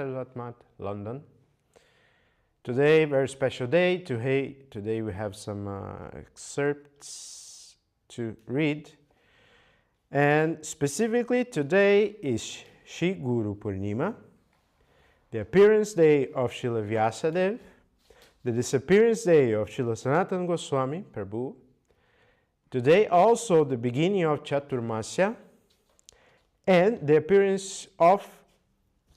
SCSMath London. Today, very special day. Today we have some excerpts to read. And specifically today is Shri Guru Purnima, the appearance day of Srila Vyasadeva, the disappearance day of Srila Sanatana Goswami Prabhu. Today also the beginning of Chaturmasya and the appearance of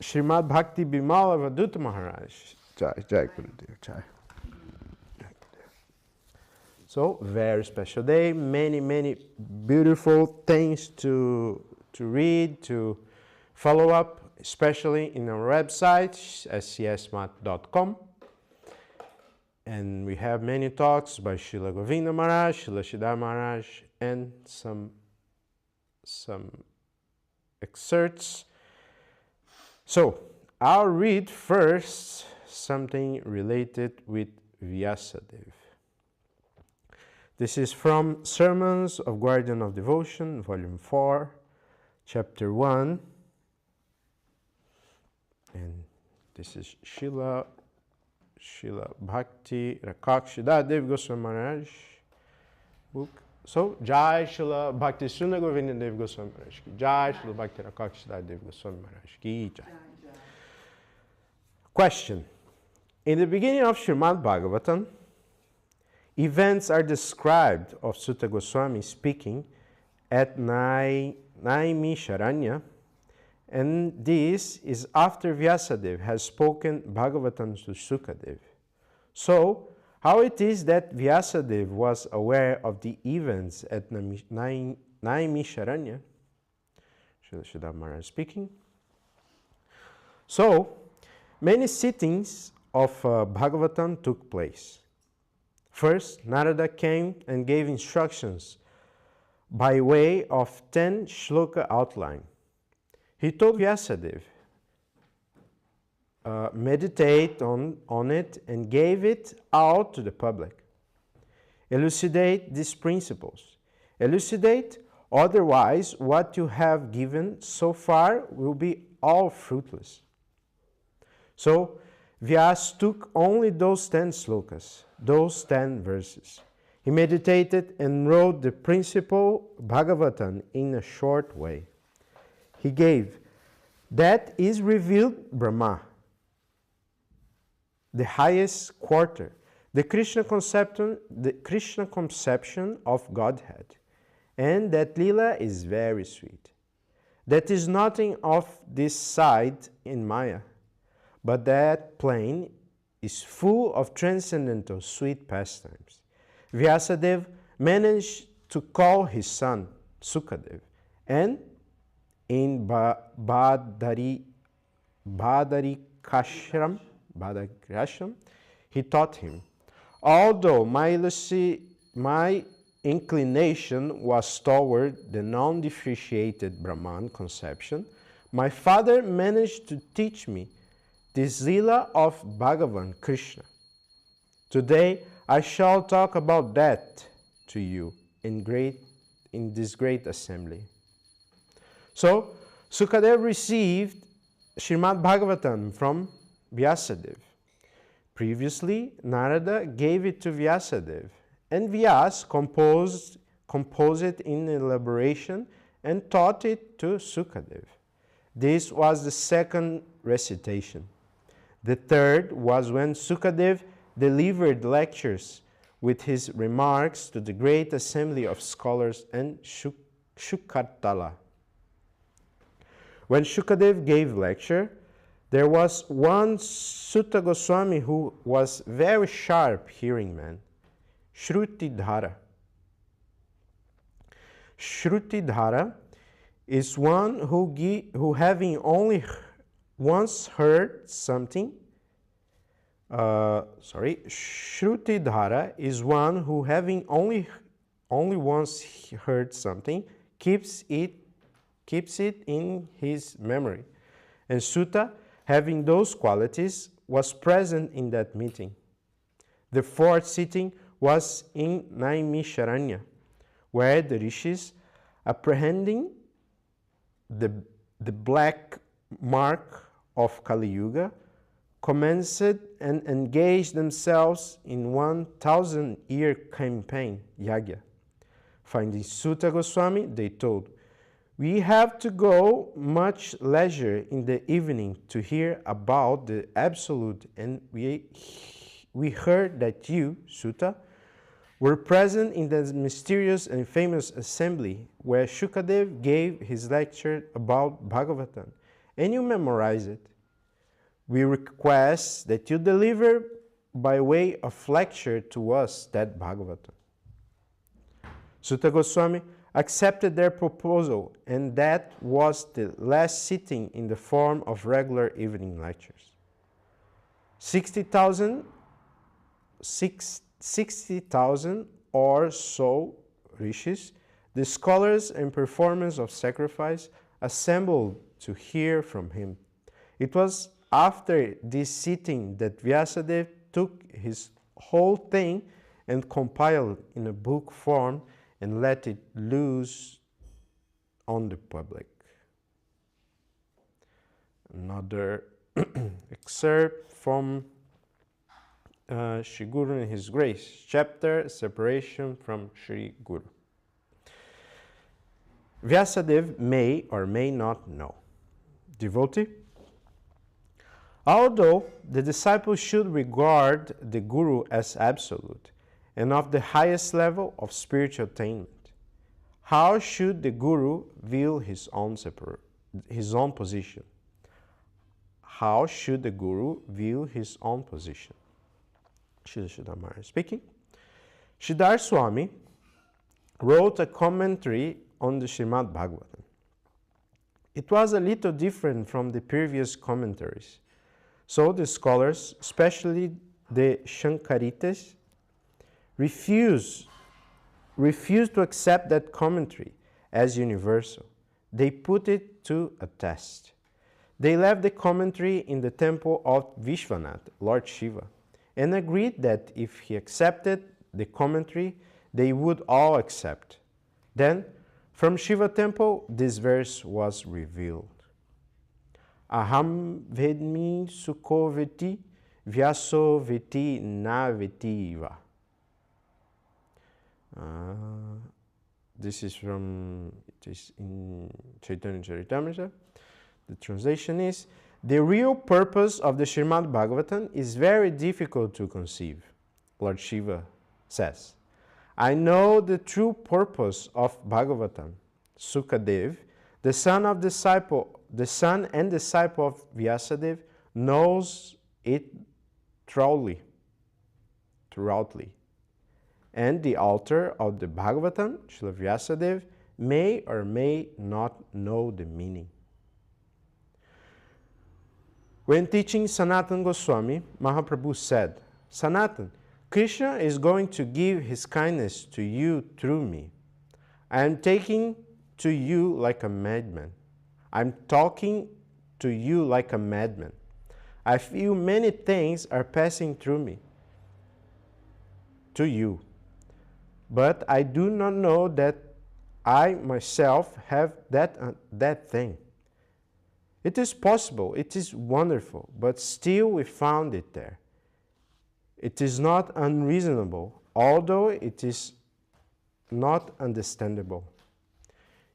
Srimad Bhakti Bimala Vadutta Maharaj. Jai Gurudev, Jai. So, very special day, many beautiful things to read, to follow up, especially in our website, SCSMath.com. And we have many talks by Srila Govinda Maharaj, Srila Siddhar Maharaj, and some excerpts. So, I'll read first something related with Vyasadeva. This is from Sermons of Guardian of Devotion, Volume 4, Chapter 1. And this is Srila Bhakti Rakakshida Dev Goswami Maharaj book. So, Jai Srila Bhakti Sunda Govinda Dev Goswami Maharaj ki Jai, Srila Bhakti Rakakshida Dev Goswami Maharaj ki Jai. Question. In the beginning of Srimad Bhagavatam, events are described of Sutta Goswami speaking at Naimisharanya, and this is after Vyasadeva has spoken Bhagavatam to Sukadeva. So, how it is that Vyasadeva was aware of the events at Naimisharanya? Srila Siddhar Maharaj speaking. So, many sittings of Bhagavatam took place. First, Narada came and gave instructions by way of 10 shloka outline. He told Vyasadeva, meditate on it and gave it out to the public. Elucidate these principles. Elucidate, otherwise what you have given so far will be all fruitless. So, Vyas took only those 10 slokas, those 10 verses. He meditated and wrote the principal Bhagavatam in a short way. He gave, that is revealed Brahma, the highest quarter, the Krishna conception of Godhead, and that Leela is very sweet. That is nothing of this side in Maya, but that plane is full of transcendental sweet pastimes. Vyasadeva managed to call his son, Sukadeva, and in Badarikashram, he taught him, although my inclination was toward the non-differentiated Brahman conception, my father managed to teach me this Leela of Bhagavan Krishna. Today I shall talk about that to you in this great assembly. So, Sukadeva received Srimad Bhagavatam from Vyasadeva. Previously, Narada gave it to Vyasadeva, and Vyas composed it in elaboration and taught it to Sukadeva. This was the second recitation. The third was when Sukadeva delivered lectures with his remarks to the great assembly of scholars and Shukatala. When Shukadeva gave lecture, there was one Sutta Goswami who was very sharp hearing man, Shrutidhara. Shrutidhara is one who having only once heard something, Shrutidhara is one who having only once heard something, keeps it in his memory. And Sutta, having those qualities, was present in that meeting. The fourth sitting was in Naimisharanya, where the rishis, apprehending the black mark of Kali Yuga commenced and engaged themselves in 1,000-year campaign, yagya. Finding Sutta Goswami, they told, "We have to go much leisure in the evening to hear about the Absolute, and we heard that you, Sutta, were present in the mysterious and famous assembly where Shukadev gave his lecture about Bhagavatam, and you memorized it. We request that you deliver by way of lecture to us that Bhagavatam." Sutta Goswami accepted their proposal, and that was the last sitting in the form of regular evening lectures. 60,000 or so rishis, the scholars and performers of sacrifice, assembled to hear from him. It was after this sitting that Vyasadeva took his whole thing and compiled in a book form and let it loose on the public. Another excerpt from Shri Guru and His Grace, chapter Separation from Shri Guru. Vyasadeva may or may not know. Devotee, although the disciple should regard the Guru as absolute and of the highest level of spiritual attainment, how should the Guru view his own position? How should the Guru view his own position? Srila Maharaj speaking. Sridhar Swami wrote a commentary on the Srimad Bhagavatam. It was a little different from the previous commentaries. So the scholars, especially the Shankaritas, refused to accept that commentary as universal. They put it to a test. They left the commentary in the temple of Vishwanath, Lord Shiva, and agreed that if he accepted the commentary, they would all accept. Then, from Shiva temple, this verse was revealed. Aham vedmi sukho veti, vyaso veti na vetiva. This is from, it is in Chaitanya Charitamrita. The translation is, the real purpose of the Srimad Bhagavatam is very difficult to conceive. Lord Shiva says, I know the true purpose of Bhagavatam. Sukadev, the son and disciple of Vyasadeva, knows it thoroughly. And the author of the Bhagavatam, Srila Vyasadeva, may or may not know the meaning. When teaching Sanatana Goswami, Mahaprabhu said, Sanatana, Krishna is going to give his kindness to you through me. I am taking to you like a madman. I'm talking to you like a madman. I feel many things are passing through me to you. But I do not know that I myself have that thing. It is possible, it is wonderful, but still we found it there. It is not unreasonable, although it is not understandable.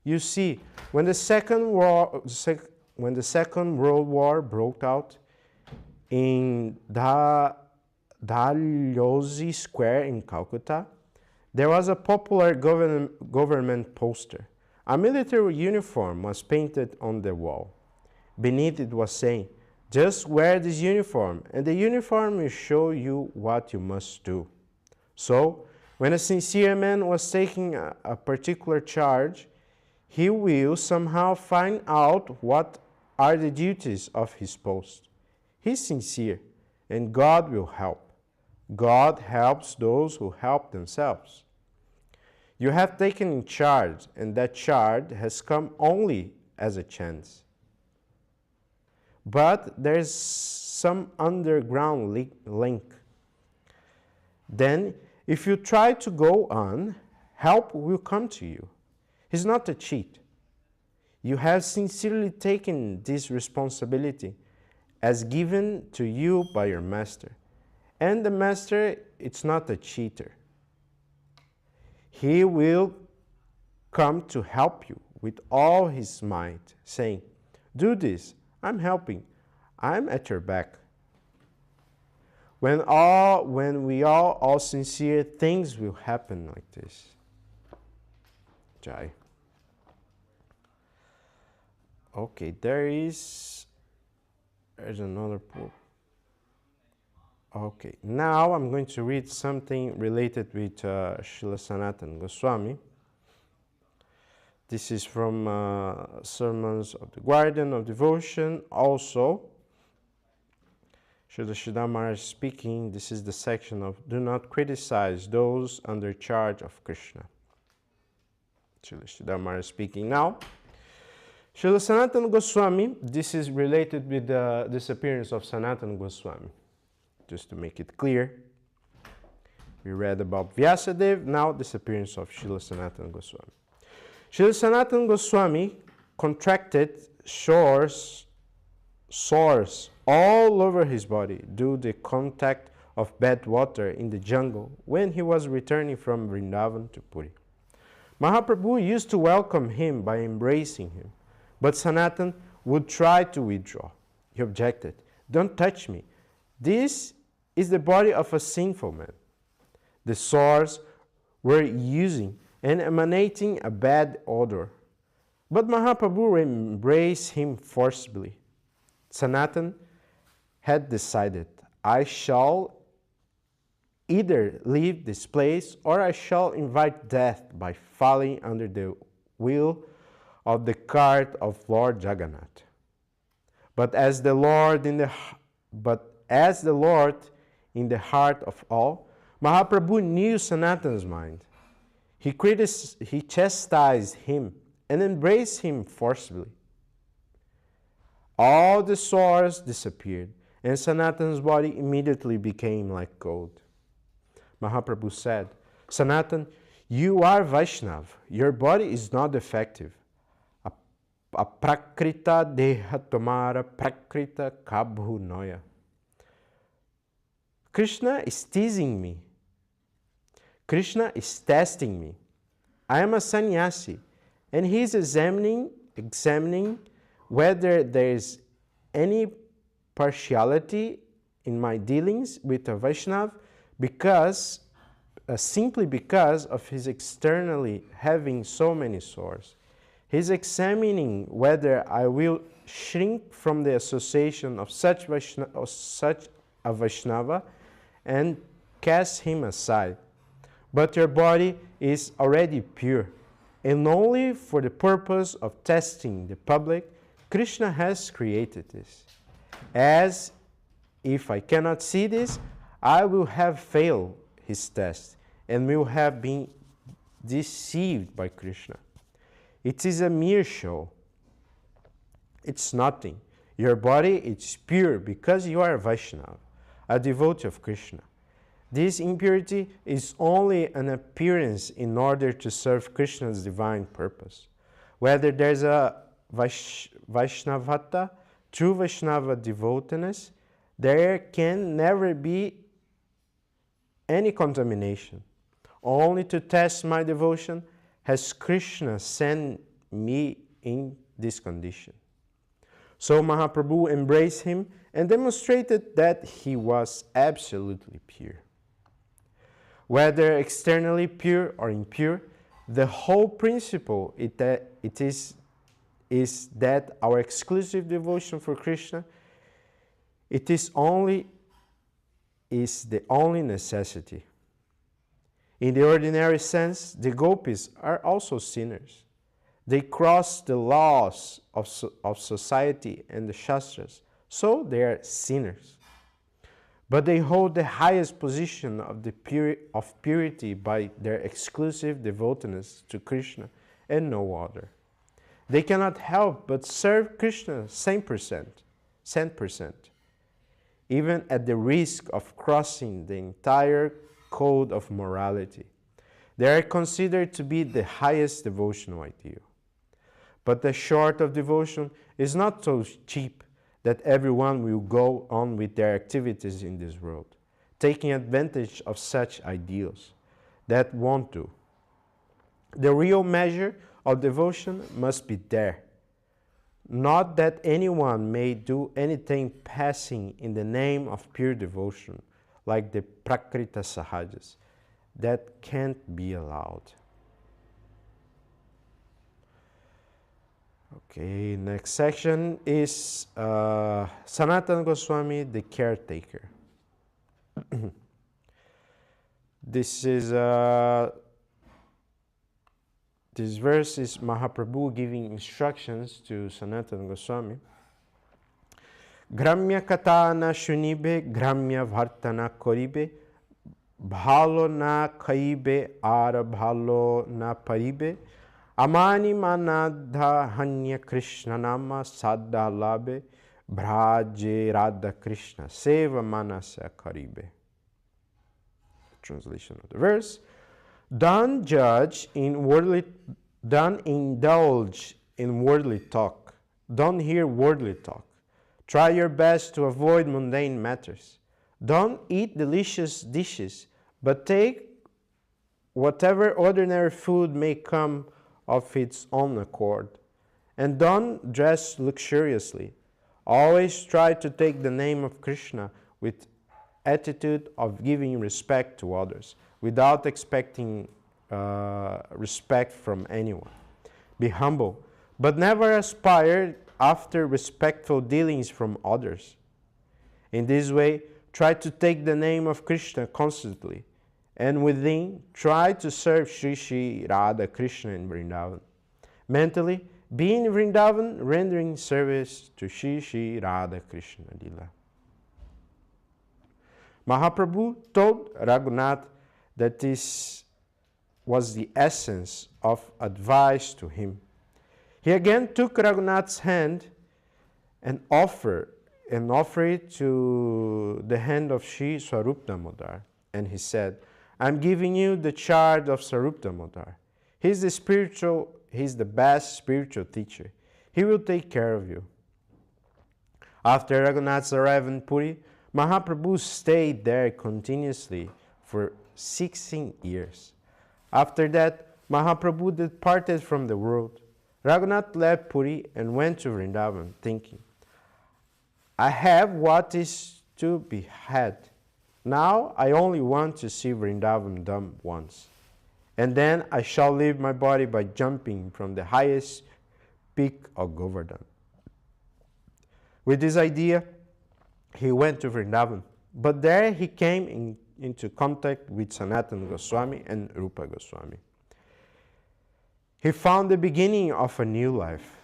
You see, when the Second World War broke out in Dalhousie Square in Calcutta, there was a popular government poster. A military uniform was painted on the wall. Beneath it was saying, just wear this uniform, and the uniform will show you what you must do. So, when a sincere man was taking a particular charge, he will somehow find out what are the duties of his post. He's sincere, and God will help. God helps those who help themselves. You have taken in charge, and that charge has come only as a chance. But there's some underground link. Then, if you try to go on, help will come to you. He's not a cheat. You have sincerely taken this responsibility, as given to you by your master. And the master, it's not a cheater. He will come to help you with all his might, saying, do this, I'm helping, I'm at your back. When we are all sincere, things will happen like this. Jai. Okay, there's another book. Okay, now I'm going to read something related with Srila Sanatana Goswami. This is from Sermons of the Guardian of Devotion. Also, Srila Sridhar Maharaj speaking. This is the section of do not criticize those under charge of Krishna. Srila Sridhar Maharaj speaking now. Srila Sanatana Goswami, this is related with the disappearance of Sanatana Goswami. Just to make it clear, we read about Vyasadeva, now disappearance of Srila Sanatana Goswami. Srila Sanatana Goswami contracted sores all over his body due to the contact of bad water in the jungle when he was returning from Vrindavan to Puri. Mahaprabhu used to welcome him by embracing him, but Sanatana would try to withdraw. He objected, don't touch me. This is the body of a sinful man. The sores were oozing and emanating a bad odor. But Mahaprabhu embraced him forcibly. Sanatana had decided, I shall either leave this place or I shall invite death by falling under the wheel of the cart of Lord Jagannath. But as the Lord in the heart of all, Mahaprabhu knew Sanatana's mind. He chastised him and embraced him forcibly. All the sores disappeared, and Sanatana's body immediately became like gold. Mahaprabhu said, Sanatana, you are Vaishnava. Your body is not defective. Aprakrita deha tomara prakrita kabhu noya. Krishna is teasing me. Krishna is testing me. I am a sannyasi, and he is examining whether there is any partiality in my dealings with a Vaishnava simply because of his externally having so many sores. He is examining whether I will shrink from the association of such a Vaishnava and cast him aside. But your body is already pure, and only for the purpose of testing the public, Krishna has created this. As if I cannot see this, I will have failed his test and will have been deceived by Krishna. It is a mere show. It's nothing. Your body is pure because you are a Vaishnava, a devotee of Krishna. This impurity is only an appearance in order to serve Krishna's divine purpose. Whether there's a Vaishnavata, true Vaishnava devoteeness, there can never be any contamination. Only to test my devotion has Krishna sent me in this condition. So Mahaprabhu embraced him and demonstrated that he was absolutely pure. Whether externally pure or impure, the whole principle is that our exclusive devotion for Krishna is the only necessity. In the ordinary sense, the gopis are also sinners. They cross the laws of society and the Shastras, so they are sinners. But they hold the highest position of purity by their exclusive devoteedness to Krishna and no other. They cannot help but serve Krishna 100%, even at the risk of crossing the entire code of morality. They are considered to be the highest devotional ideal. But the short of devotion is not so cheap that everyone will go on with their activities in this world, taking advantage of such ideals. That won't do. The real measure of devotion must be there. Not that anyone may do anything passing in the name of pure devotion, like the Prakrita Sahajas. That can't be allowed. Okay, next section is Sanatana Goswami, the caretaker. This verse is Mahaprabhu giving instructions to Sanatana Goswami. Gramya katana shunibe, gramya vartana koribe, bhalo na khaibe, ara bhalo na paribe, amani manadha hanya Krishna nama sadha labe, bhraje radha Krishna seva manasa karibe. Translation of the verse. Don't indulge in worldly talk. Don't hear worldly talk. Try your best to avoid mundane matters. Don't eat delicious dishes, but take whatever ordinary food may come of its own accord. And don't dress luxuriously. Always try to take the name of Krishna with attitude of giving respect to others, without expecting respect from anyone. Be humble, but never aspire after respectful dealings from others. In this way, try to take the name of Krishna constantly, and within, try to serve Sri Sri Radha Krishna in Vrindavan. Mentally, be in Vrindavan, rendering service to Sri Sri Radha Krishna Lila. Mahaprabhu told Raghunath that this was the essence of advice to him. He again took Raghunath's hand and offered it to the hand of Sri Swarup Damodar. And he said, I'm giving you the charge of Swarup Damodar. He's the best spiritual teacher. He will take care of you. After Raghunath's arrival in Puri, Mahaprabhu stayed there continuously for 16 years. After that, Mahaprabhu departed from the world. Raghunath left Puri and went to Vrindavan, thinking, I have what is to be had. Now I only want to see Vrindavan done once. And then I shall leave my body by jumping from the highest peak of Govardhan. With this idea, he went to Vrindavan. But there he came into contact with Sanatana Goswami and Rupa Goswami. He found the beginning of a new life.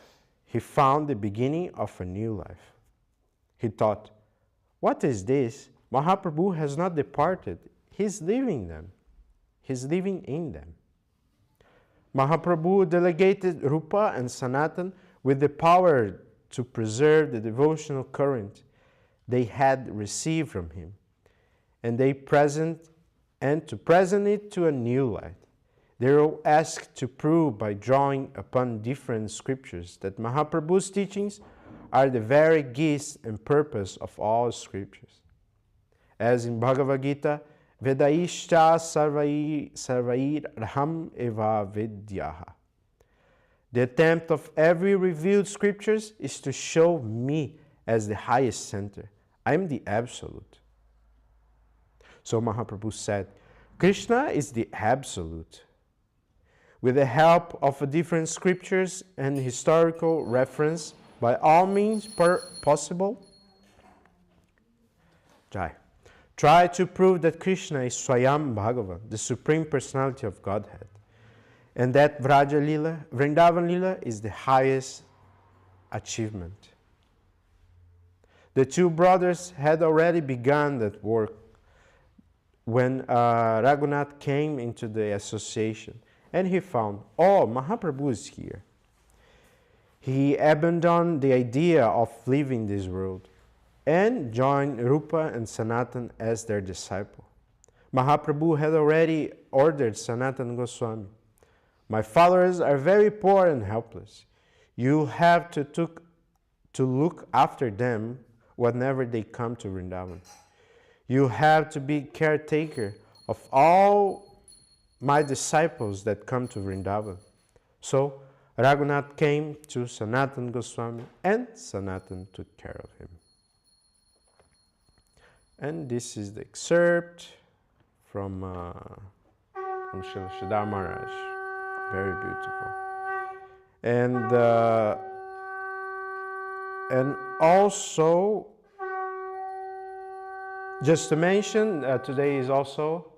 He thought, what is this? Mahaprabhu has not departed. He's leaving them. He's living in them. Mahaprabhu delegated Rupa and Sanatan with the power to preserve the devotional current they had received from him, and to present it to a new light. They were asked to prove by drawing upon different scriptures that Mahaprabhu's teachings are the very gist and purpose of all scriptures. As in Bhagavad Gita, Vedaishta sarvair arham eva vedyaha. The attempt of every revealed scriptures is to show me as the highest center. I am the absolute. So Mahaprabhu said, Krishna is the absolute. With the help of different scriptures and historical reference, by all means possible, try to prove that Krishna is Swayam Bhagavan, the Supreme Personality of Godhead, and that Vrindavan Lila is the highest achievement. The two brothers had already begun that work when Raghunath came into the association, and he found, Mahaprabhu is here. He abandoned the idea of leaving this world and joined Rupa and Sanatan as their disciple. Mahaprabhu had already ordered Sanatana Goswami, my followers are very poor and helpless. You have to to look after them whenever they come to Vrindavan. You have to be caretaker of all my disciples that come to Vrindavan. So Raghunath came to Sanatan Goswami and Sanatan took care of him. And this is the excerpt from Srila Sridhar Maharaj. Very beautiful. And also, just to mention, today is also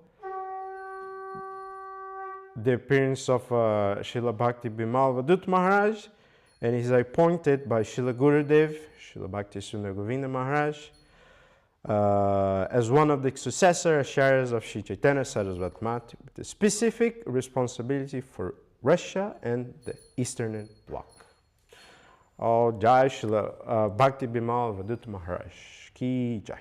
the appearance of Srila Bhakti Bimal Vadut Maharaj, and he's appointed by Srila Gurudev, Srila Bhakti Sundar Govinda Maharaj, as one of the successor acharyas of Sri Chaitanya Saraswati Mata, with the specific responsibility for Russia and the Eastern Bloc. All Jai Srila Bhakti Bimal Vadut Maharaj Ki Jai.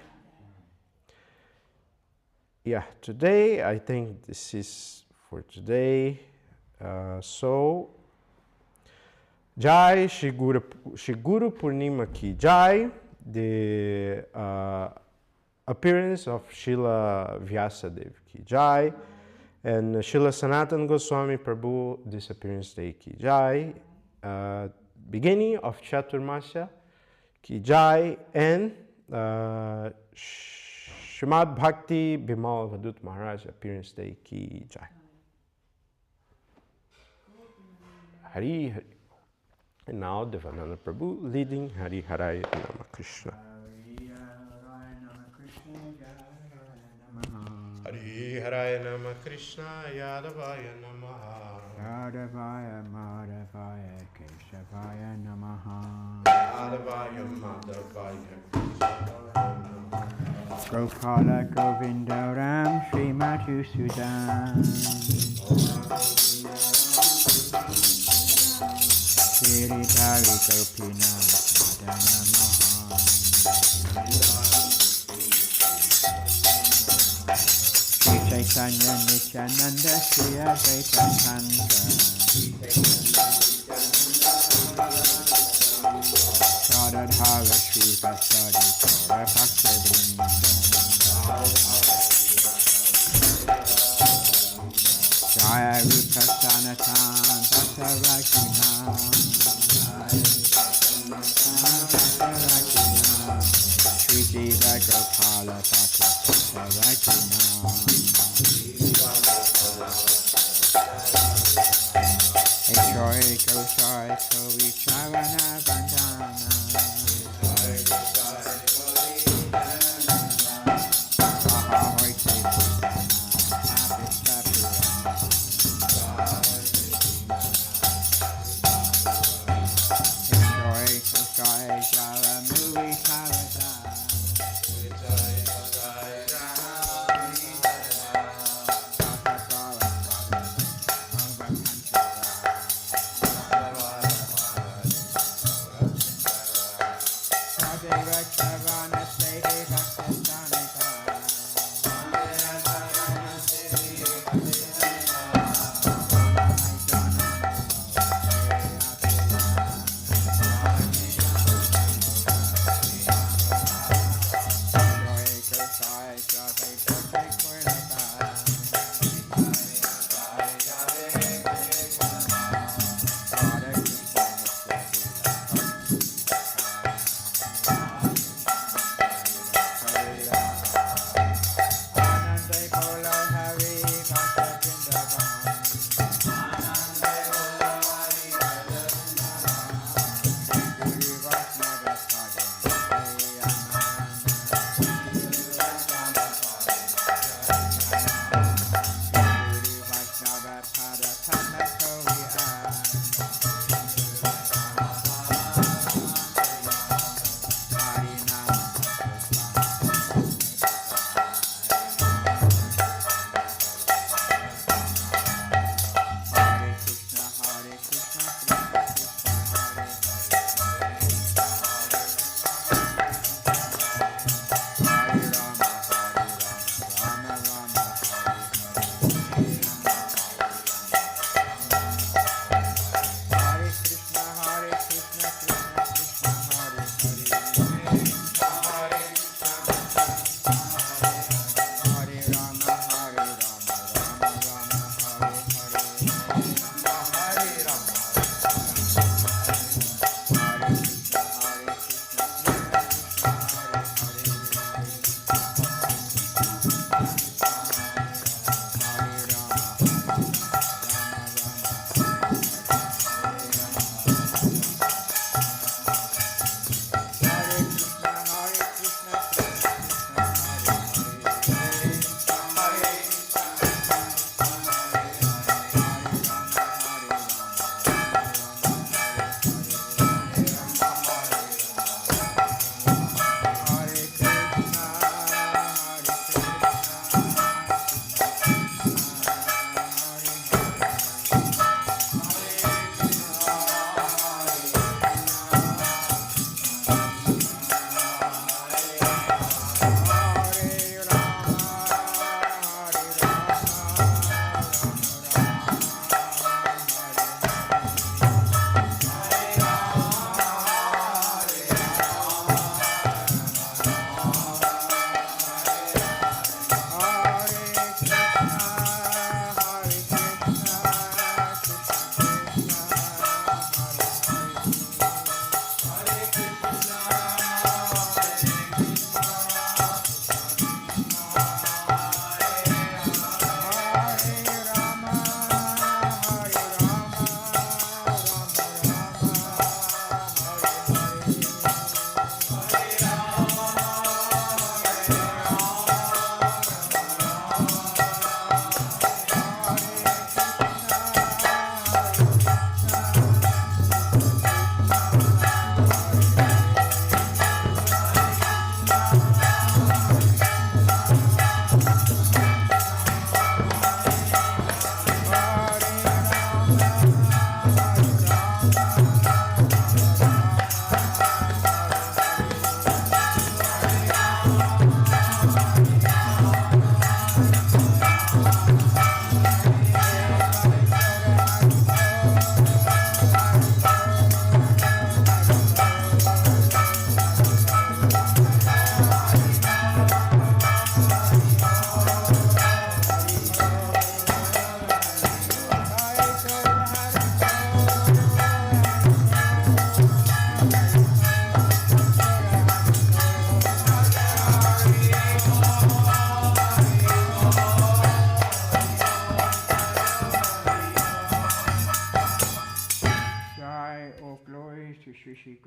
Yeah, today I think this is for today. So, Jai Shri Guru Purnima Ki Jai, the appearance of Srila Vyasadev Ki Jai, and Srila Sanatan Goswami Prabhu Disappearance Day Ki Jai, beginning of Chaturmasya Ki Jai, and Srimad Bhakti Bimal Vadut Maharaj Appearance Day Ki Jai. Hari Hari. And now Devananda Prabhu leading Hari Haraya Nama Krishna. Hari Haraya Nama Krishna, Yadavaya Namaha. Yadavaya Madhavaya Keshavaya Namaha. Yadavaya Madhavaya Keshavaya Namaha. Gopala Govinda Ram Sri Madhusudan. Giridhari Gopinath Madana Maha. Sri Chaitanya Nityananda Sri Advaita Sangha. Sadadhara Sri Vasadi Kora Bhakta Vrinda. Jaya Rupa Sanatan Dasa Rajuna. Sri Jiva Gopala Bhakta Dasa Rajuna. Joy Gosai Kovi Charana Bandana.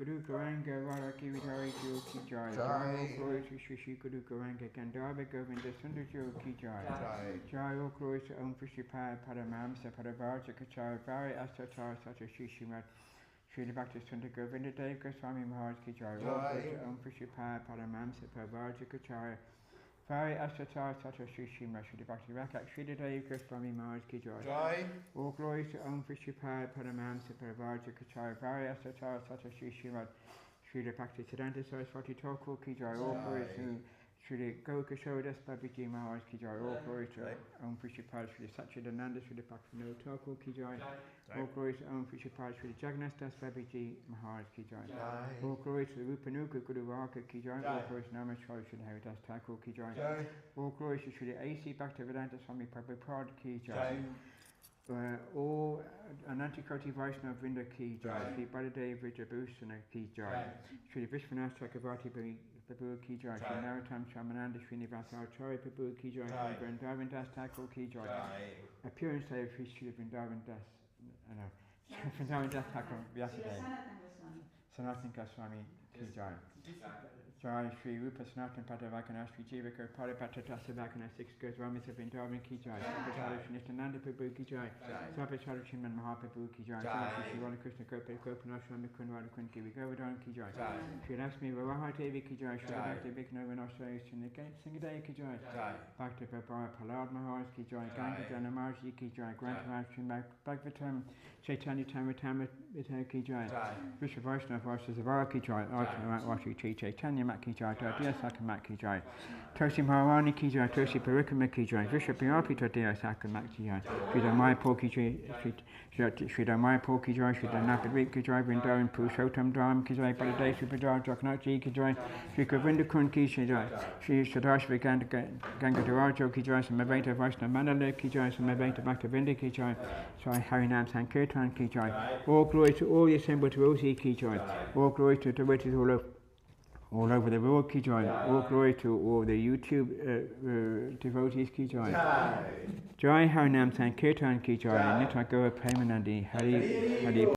Guru Garanga Varaki Vidari Jo Ki Jai. Jai O glory to Shri Guru Garanga Gandhava Govinda Sundar Jo Ki Jai. Jai O glory to Om Prishipad Paramamsa Paravarja Kachai Vari Asatar Sata Shishimat. Shri Bhakti Sundar Govinda Dev Goswami Maharaj Ki Jai. O glory to Om Prishipad Paramamsa Paravarja Kachai Vari Asatar Sata Shishimat. Shri Bhakti Rakak Shri Dev Goswami Maharaj Ki Jai. All glory to Om Prishipad Paramamsa Paravarja Kachai Vari Asatar Sata Shishimat. Shri Bhakti Siddhanta Saraswati Thakur Ki Jai. All glory to Shri Goka Shodas Babiji Maharaj Ki Jai. All glory to Om Prishipad Shri Satchidananda Shri Bhakti No Thakur Ki Jai. All glory to Om Prishipad Shri Jagannath Das Babiji Maharaj Ki Jai. All glory to Rupanuka Guru Vaka Ki Jai. All glory to Namaskar Shri Haridas Thakur Ki Jai. All glory to Shri A.C. Bhaktivedanta Swami Prabhupada Ki Jai. All Anantikoti Vaishnava Vrinda Ki Jai. Shri Baladev Vijabhusana Ki Jai. Shri Vishwanath Chakravarti Prabhu Ki Jai. Shri Narottam Shamananda Srinivasa Acharya Prabhu Ki Jai. Shri Vrindavan Das Thakur Ki Jai. Appearance Day of Shri Vrindavan Das. Vrindavan Das Thakur Vyasadeva. Sanatana Goswami Ki Jai. Jai Shri Rupa Sanatana Padavakana Shri Jivaka Paripata Dasavakana 6 Goswami Vrindavan Ki Jai. Sabhachara Shri Nityananda Prabhu Ki Jai. Sabhachara Shriman Mahaprabhu Ki Jai. Shri Radha Krishna Gopanashrami Kunwada Kun Ki Govardhan Ki Jai. Shri Lakshmi Varaha Devi Ki Jai. Shri Bhakti Vikno Vinashraya Shri Singadaya Ki Jai. Bhakti Prabhara Palad Maharaj Ki Jai. Ganga Jana Maharaj Ki Jai. Grantaraj Shri Bhagavatam Chaitanya Tamatama Ki Jai. Vishwa Vaishnava Varsha Zavara Ki Jai. Archana Vashi Chi Chaitanya Mat Ki Jai. Tadya Saka Mat Ki Jai. Tosi Maharani Ki Jai. Tosi Parikama Ki Jai. Vishwa Piyapi Tadya Saka Mat Ki Jai. Shri Dhamaya Po Ki Jai. Shri Dhamaya Po Ki Jai. Shri Dhanapavik Ki Jai. Vrindavan Purushottam Dham Ki Jai. Baladev Shri Bhajar Jagannath Ji Ki Jai. Shri Govinda Kun Ki Jai. Shri Sadashva Gangadharajo Ki Jai. Samaveta Vaishnava Mandala Ki Jai. Samaveta Bhaktivinoda Ki Jai. Sai Harinam Sankirtan Ki Jai. All glory to all the assembled devotees Ki Jai. All glory to devotees all over the world Ki Jai. All glory to all the YouTube devotees Ki Jai. Jai Harinam Sankirtan Ki Jai. Nitya Gaura Premanandi Hari